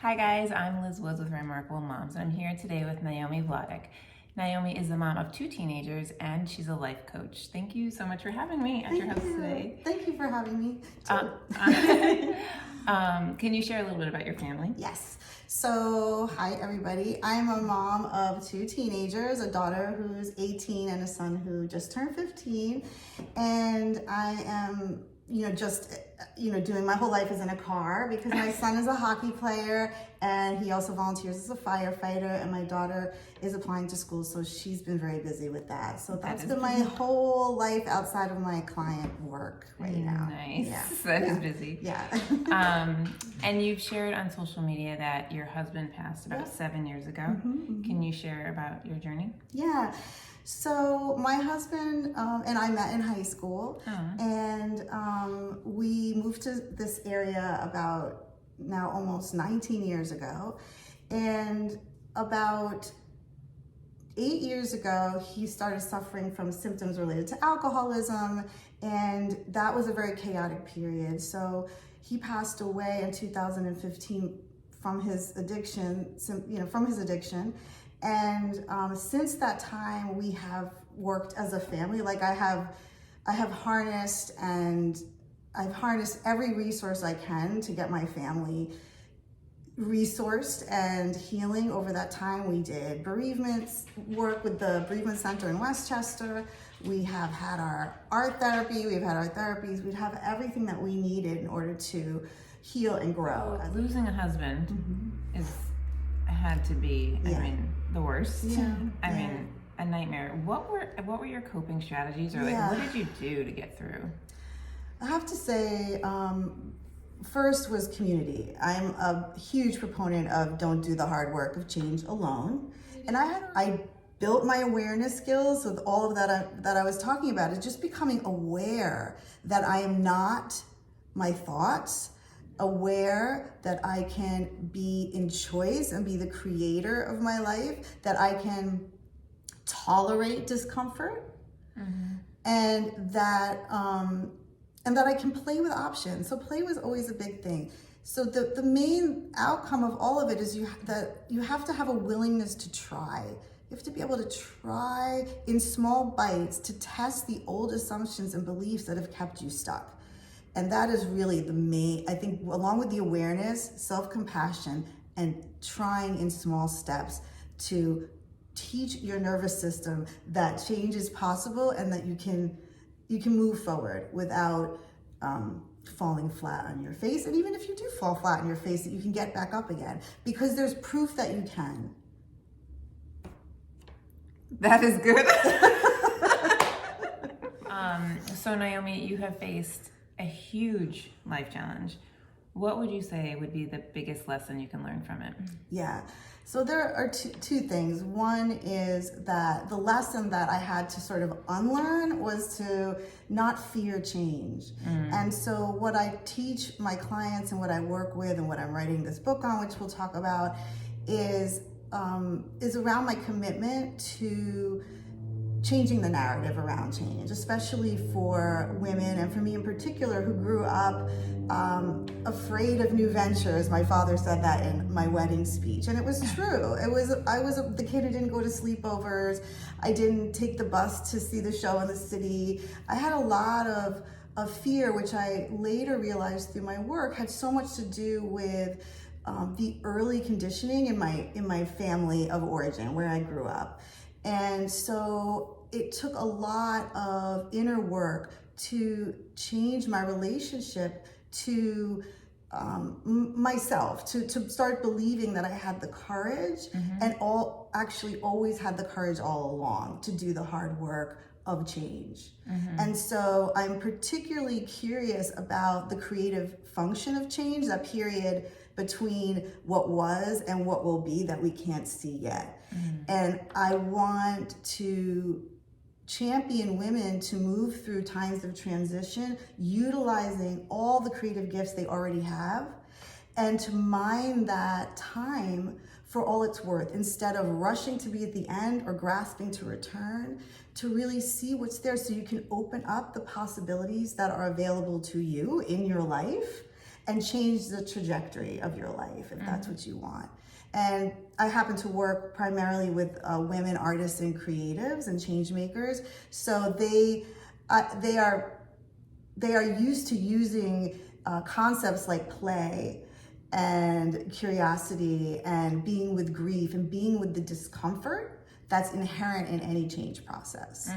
Hi guys, I'm Liz Woods with Remarkable Moms, and I'm here today with Naomi Vladeck. Naomi is the mom of 2 teenagers, and she's a life coach. Thank you so much for having me at your house today. Thank you for having me, too. Can you share a little bit about your family? Yes. So, hi everybody. I'm a mom of 2 teenagers, a daughter who's 18 and a son who just turned 15. And I am, doing my whole life is in a car because my son is a hockey player and he also volunteers as a firefighter, and my daughter is applying to school, so she's been very busy with that. So that's been my whole life outside of my client work right now. Nice. Yeah. That is busy. Yeah. And you've shared on social media that your husband passed about 7 years ago. Can you share about your journey? Yeah. So my husband and I met in high school, and we moved to this area about now almost 19 years ago. And about 8 years ago, he started suffering from symptoms related to alcoholism, and that was a very chaotic period. So he passed away in 2015 from his addiction, And since that time, we have worked as a family. Like I've harnessed every resource I can to get my family resourced and healing over that time. We did bereavement work with the Bereavement Center in Westchester. We have had our art therapy. We've had our therapies. We have everything that we needed in order to heal and grow. Losing a husband had to be, the worst. I mean, a nightmare. What were your coping strategies, or what did you do to get through? I have to say, first was community. I'm a huge proponent of don't do the hard work of change alone. And I built my awareness skills with all of that I was talking about. Is just becoming aware that I am not my thoughts, aware that I can be in choice and be the creator of my life, that I can tolerate discomfort, and that I can play with options. So play was always a big thing. So the main outcome of all of it is that you have to have a willingness to try. You have to be able to try in small bites to test the old assumptions and beliefs that have kept you stuck. And that is really the main, I think, along with the awareness, self-compassion, and trying in small steps to teach your nervous system that change is possible and that you can move forward without falling flat on your face. And even if you do fall flat on your face, that you can get back up again, because there's proof that you can. That is good. So Naomi, you have faced a huge life challenge. What would you say would be the biggest lesson you can learn from it? Yeah. So there are two things. One is that the lesson that I had to sort of unlearn was to not fear change. And so what I teach my clients and what I work with and what I'm writing this book on, which we'll talk about, is around my commitment to changing the narrative around change, especially for women, and for me in particular, who grew up afraid of new ventures. My father said that in my wedding speech, and it was true. I was the kid who didn't go to sleepovers. I didn't take the bus to see the show in the city. I had a lot of fear, which I later realized through my work had so much to do with the early conditioning in my family of origin, where I grew up. And so it took a lot of inner work to change my relationship to myself, to start believing that I had the courage, and always had the courage all along to do the hard work of change. And so I'm particularly curious about the creative function of change, that period between what was and what will be that we can't see yet. And I want to champion women to move through times of transition, utilizing all the creative gifts they already have, and to mine that time for all it's worth, instead of rushing to be at the end or grasping to return, to really see what's there so you can open up the possibilities that are available to you in your life and change the trajectory of your life if that's what you want. And I happen to work primarily with women artists and creatives and change makers. So they are used to using concepts like play and curiosity and being with grief and being with the discomfort that's inherent in any change process.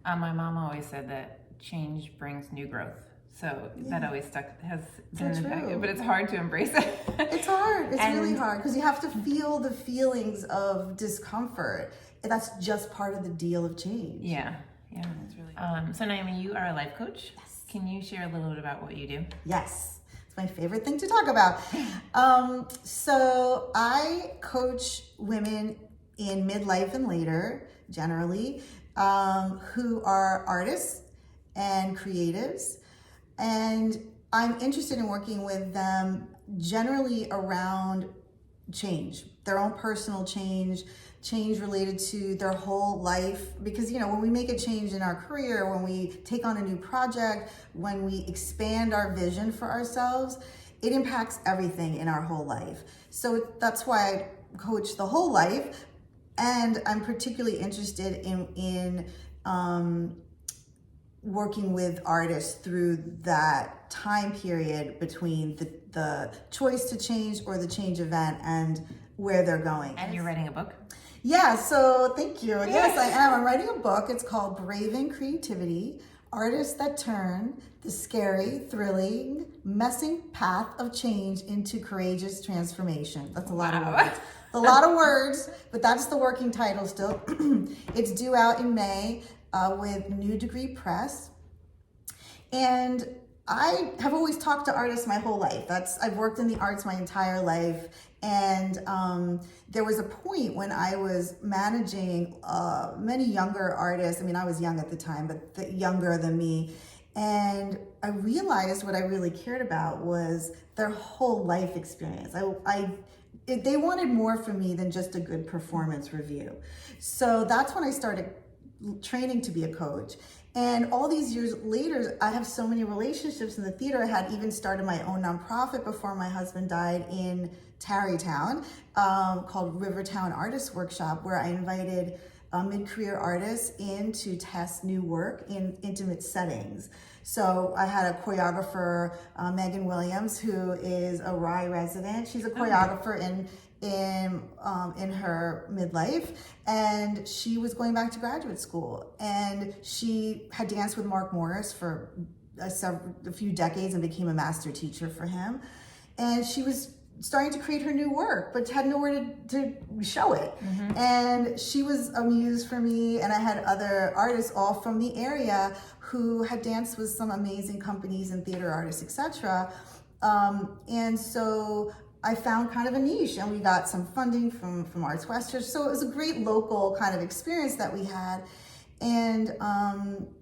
My mom always said that change brings new growth. So that always has been in the packet, but it's hard to embrace it. It's hard. It's really hard because you have to feel the feelings of discomfort. And that's just part of the deal of change. Yeah, that's really so Naomi, you are a life coach. Yes. Can you share a little bit about what you do? Yes. It's my favorite thing to talk about. So I coach women in midlife and later, generally, who are artists and creatives. And I'm interested in working with them generally around change, their own personal change related to their whole life. Because, when we make a change in our career, when we take on a new project, when we expand our vision for ourselves, it impacts everything in our whole life. So that's why I coach the whole life. And I'm particularly interested in working with artists through that time period between the choice to change or the change event and where they're going. And you're writing a book? Yeah, so thank you. Yes, I am. I'm writing a book. It's called Braving Creativity, Artists That Turn the Scary, Thrilling, Messing Path of Change into Courageous Transformation. That's a lot of words. A lot of words, but that's the working title still. It's due out in May with New Degree Press. And I have always talked to artists my whole life. I've worked in the arts my entire life. And there was a point when I was managing many younger artists. I mean, I was young at the time, but younger than me. And I realized what I really cared about was their whole life experience. They wanted more from me than just a good performance review. So that's when I started training to be a coach. And all these years later, I have so many relationships in the theater. I had even started my own nonprofit before my husband died in Tarrytown, called Rivertown Artist Workshop, where I invited mid-career artists in to test new work in intimate settings. So I had a choreographer, Megan Williams, who is a Rye resident. She's a choreographer in her midlife, and she was going back to graduate school, and she had danced with Mark Morris for a few decades and became a master teacher for him. And she was starting to create her new work, but had nowhere to show it. And she was a muse for me, and I had other artists all from the area who had danced with some amazing companies and theater artists, etc. And so I found kind of a niche, and we got some funding from Arts Westchester. So it was a great local kind of experience that we had. And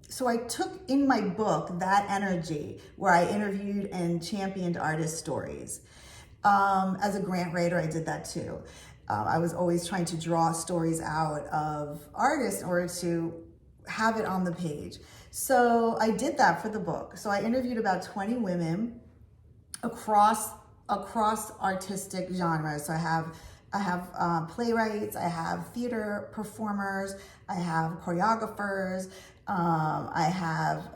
so I took in my book that energy where I interviewed and championed artist stories. As a grant writer, I did that too. I was always trying to draw stories out of artists in order to have it on the page. So I did that for the book. So I interviewed about 20 women across artistic genres. So I have playwrights, I have theater performers, I have choreographers, I have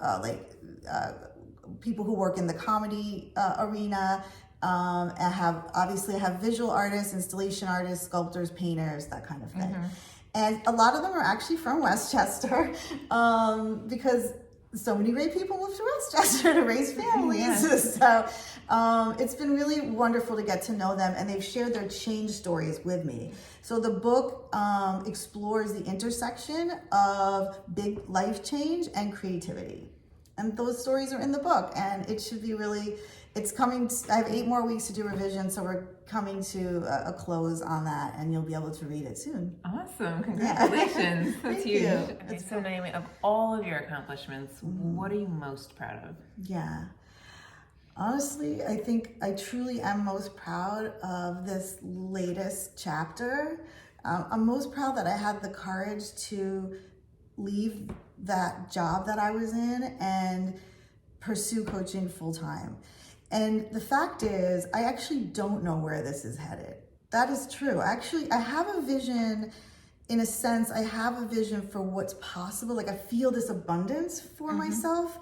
people who work in the comedy arena. I have visual artists, installation artists, sculptors, painters, that kind of thing. And a lot of them are actually from Westchester, because so many great people moved to Westchester to raise families. So it's been really wonderful to get to know them, and they've shared their change stories with me. So the book explores the intersection of big life change and creativity. And those stories are in the book, and it should be it's coming. I have 8 more weeks to do revision, so we're coming to a close on that, and you'll be able to read it soon. Awesome. Congratulations. That's huge. You. So Naomi, of all of your accomplishments, what are you most proud of? Yeah. Honestly, I think I truly am most proud of this latest chapter. I'm most proud that I had the courage to leave that job that I was in and pursue coaching full time. And the fact is, I actually don't know where this is headed. That is true. Actually, I have a vision. In a sense, I have a vision for what's possible. Like I feel this abundance for myself,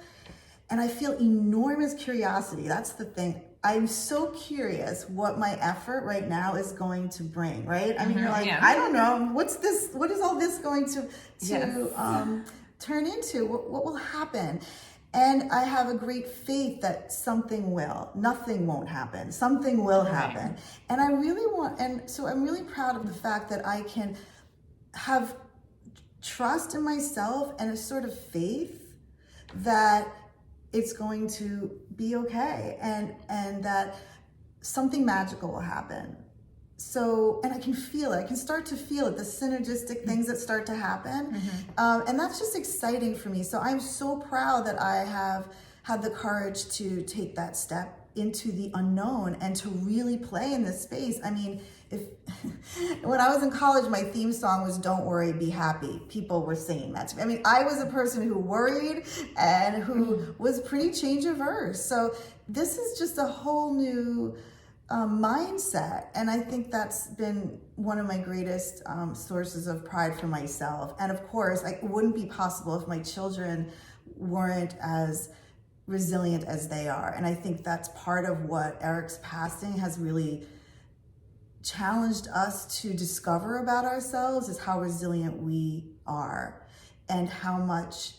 and I feel enormous curiosity. That's the thing. I'm so curious what my effort right now is going to bring, right? I mean, you're like, I don't know, what's this, what is all this going to turn into? What will happen? And I have a great faith that something will. Nothing won't happen. Something will happen. And I really want, and so I'm really proud of the fact that I can have trust in myself and a sort of faith that it's going to be okay, and that something magical will happen. So, and I can feel it. I can start to feel it, the synergistic things that start to happen. And that's just exciting for me. So I'm so proud that I have had the courage to take that step into the unknown and to really play in this space. I mean, if when I was in college, my theme song was "Don't Worry, Be Happy." People were singing that to me. I mean, I was a person who worried and who was pretty change averse. So this is just a whole new mindset. And I think that's been one of my greatest sources of pride for myself. And of course, it wouldn't be possible if my children weren't as resilient as they are. And I think that's part of what Eric's passing has really challenged us to discover about ourselves, is how resilient we are and how much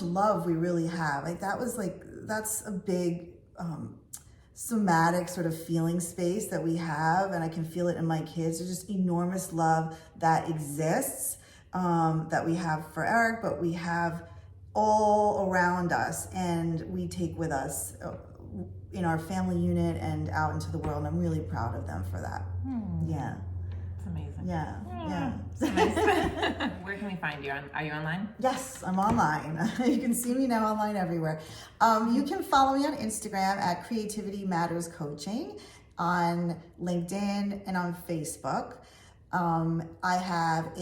love we really have. Like that's a big somatic sort of feeling space that we have, and I can feel it in my kids. There's just enormous love that exists, that we have for Eric, but we have all around us, and we take with us in our family unit and out into the world. And I'm really proud of them for that. Yeah. It's amazing. Yeah. It's amazing. Where can we find you? Are you online? Yes, I'm online. You can see me now online everywhere. You can follow me on Instagram at Creativity Matters Coaching, on LinkedIn, and on Facebook. I have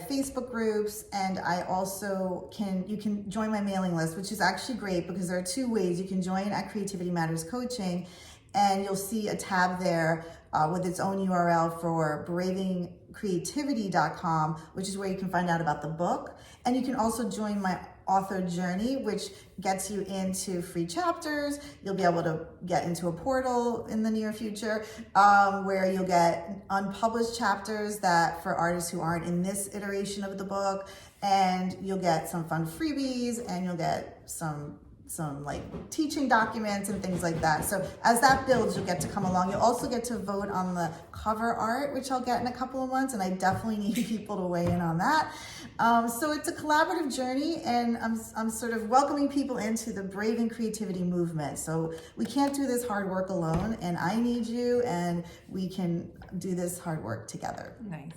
Facebook groups, and I also you can join my mailing list, which is actually great because there are two ways. You can join at Creativity Matters Coaching, and you'll see a tab there with its own URL for bravingcreativity.com, which is where you can find out about the book. And you can also join my author journey, which gets you into free chapters. You'll be able to get into a portal in the near future, where you'll get unpublished chapters that for artists who aren't in this iteration of the book, and you'll get some fun freebies, and you'll get some like teaching documents and things like that. So as that builds, you'll get to come along. You'll also get to vote on the cover art, which I'll get in a couple of months, and I definitely need people to weigh in on that. So it's a collaborative journey, and I'm sort of welcoming people into the Braving Creativity movement. So we can't do this hard work alone, and I need you, and we can do this hard work together. Nice.